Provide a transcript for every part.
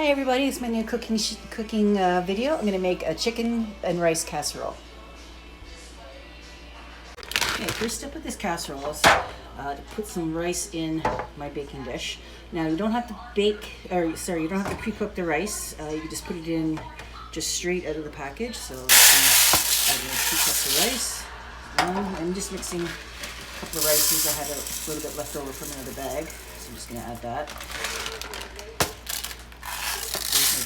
everybody, it's my new cooking video. I'm going to make a chicken and rice casserole. Okay, first step with this casserole is to put some rice in my baking dish. Now you don't have to you don't have to pre-cook the rice. You can just put it in just straight out of the package. So I'm adding 2 cups of rice. I'm just mixing a couple of rices. I had a little bit left over from another bag, so I'm just going to add that.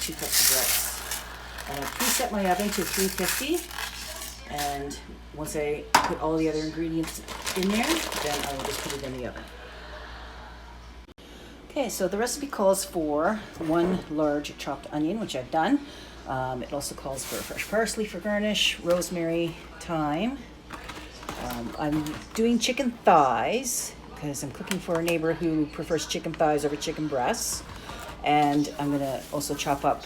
2 cups of rice. And I preset my oven to 350, and once I put all the other ingredients in there, then I will just put it in the oven. Okay, so the recipe calls for 1 large chopped onion, which I've done. It also calls for fresh parsley for garnish, rosemary, thyme. I'm doing chicken thighs because I'm cooking for a neighbor who prefers chicken thighs over chicken breasts. And I'm going to also chop up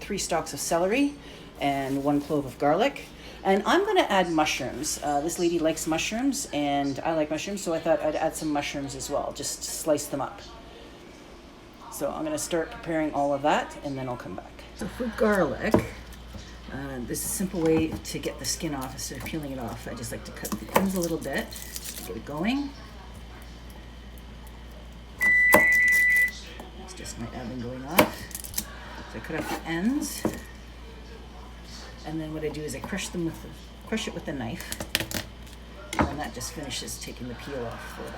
3 stalks of celery and 1 clove of garlic. And I'm going to add mushrooms. This lady likes mushrooms, and I like mushrooms, so I thought I'd add some mushrooms as well, just slice them up. So I'm going to start preparing all of that, and then I'll come back. So for garlic, this is a simple way to get the skin off instead of peeling it off. I just like to cut the ends a little bit just to get it going. Just my oven going off. So I cut off the ends, and then what I do is I crush it with a knife, and that just finishes taking the peel off for them.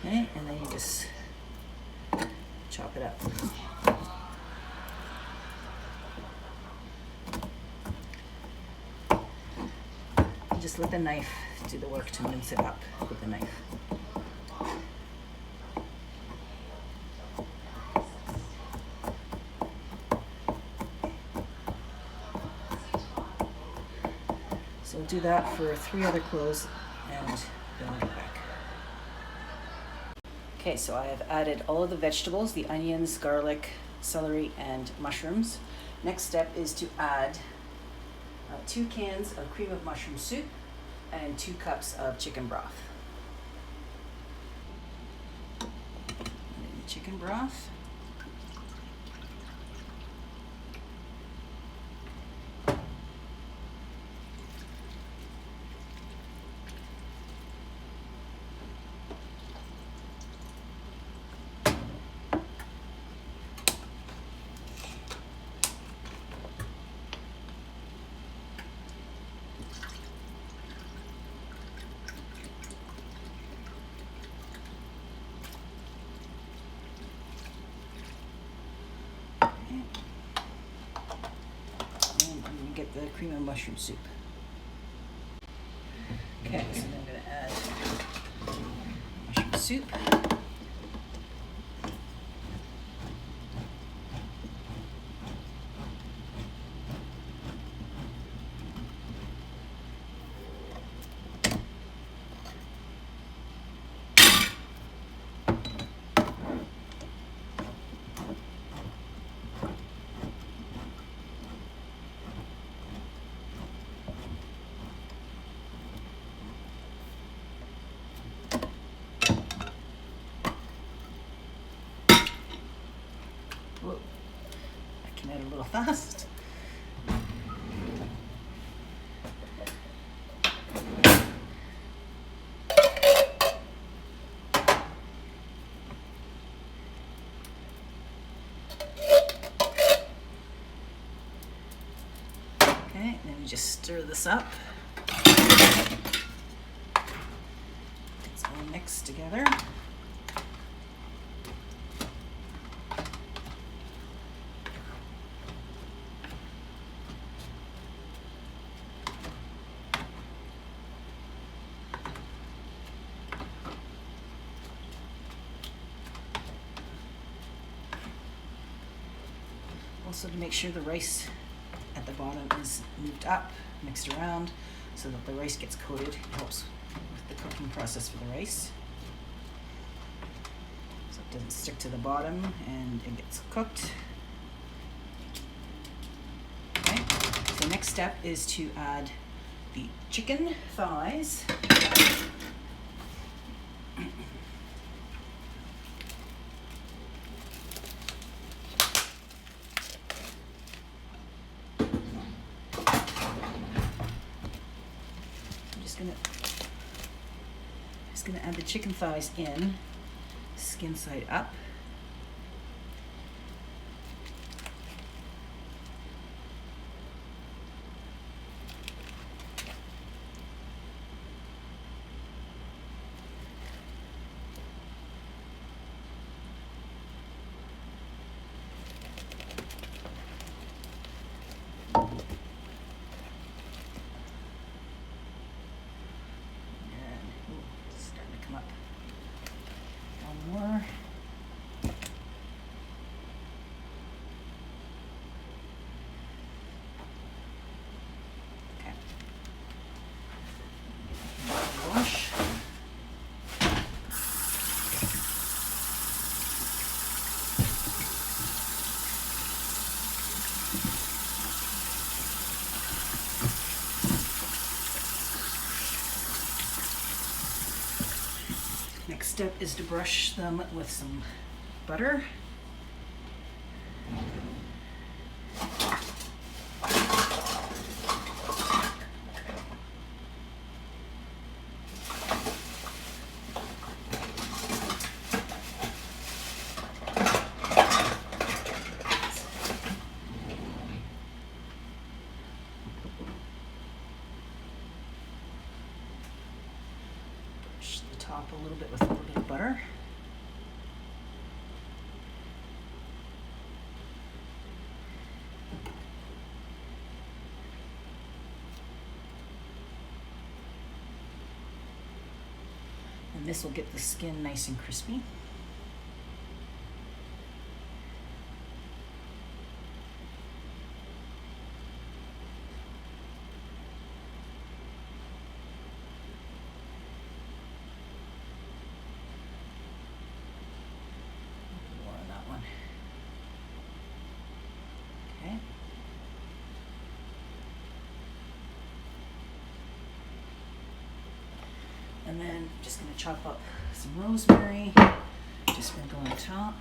Okay, and then you just chop it up. And just let the knife do the work to mince it up with the knife. So we'll do that for 3 other cloves, and then I'll get back. Okay, so I have added all of the vegetables, the onions, garlic, celery, and mushrooms. Next step is to add 2 cans of cream of mushroom soup and 2 cups of chicken broth. Chicken broth. Get the cream of mushroom soup. Okay, so then I'm going to add mushroom soup. Whoa, that came out a little fast. Okay, then we just stir this up. It's all mixed together. Also, to make sure the rice at the bottom is moved up, mixed around, so that the rice gets coated. It helps with the cooking process for the rice. doesn't stick to the bottom and it gets cooked. Okay, so next step is to add the chicken thighs. Just gonna add the chicken thighs in, skin side up. More. Okay. Wash. Next step is to brush them with some butter. Brush the top a little bit with a little bit of butter. And this will get the skin nice and crispy. More on that one. Okay. And then just going to chop up some rosemary, just sprinkle on top.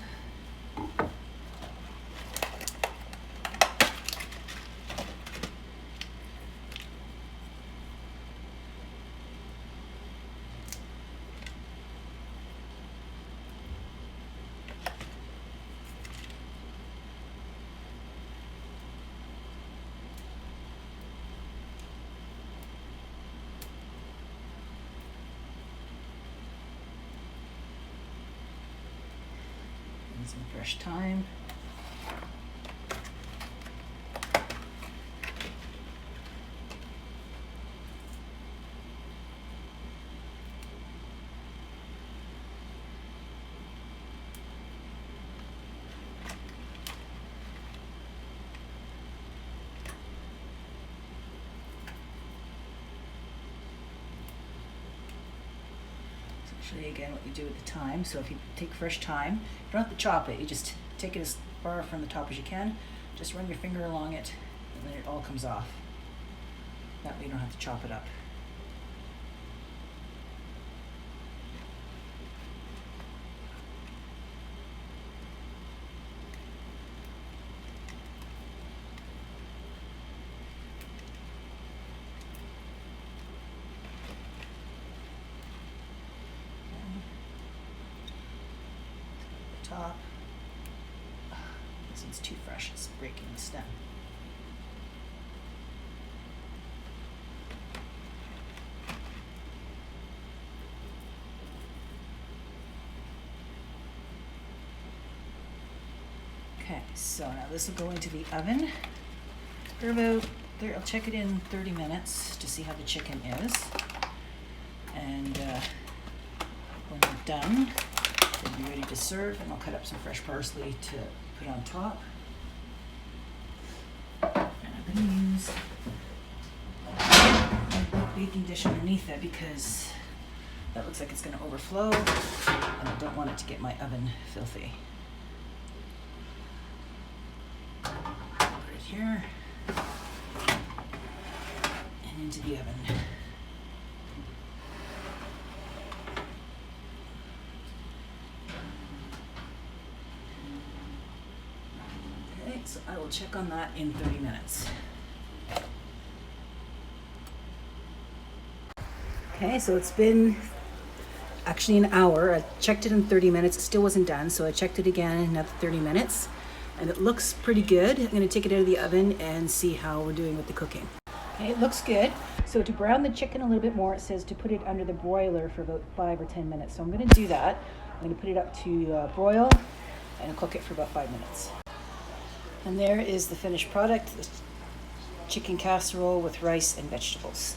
Some fresh thyme. Actually, again, what you do with the thyme. So if you take fresh thyme, you don't have to chop it. You just take it as far from the top as you can. Just run your finger along it, and then it all comes off. That way you don't have to chop it up. Top. This one's too fresh, it's breaking the stem. Okay, so now this will go into the oven for about, I'll check it in 30 minutes to see how the chicken is. And when we're done, it'll be ready to serve, and I'll cut up some fresh parsley to put on top. And I'm going to use a baking dish underneath it because that looks like it's going to overflow. and I don't want it to get my oven filthy. Put it here and into the oven. Okay, so I will check on that in 30 minutes. Okay, so it's been actually an hour. I checked it in 30 minutes. It still wasn't done, so I checked it again in another 30 minutes. And it looks pretty good. I'm going to take it out of the oven and see how we're doing with the cooking. Okay, it looks good. So to brown the chicken a little bit more, it says to put it under the broiler for about 5 or 10 minutes. So I'm going to do that. I'm going to put it up to broil and cook it for about 5 minutes. And there is the finished product, the chicken casserole with rice and vegetables.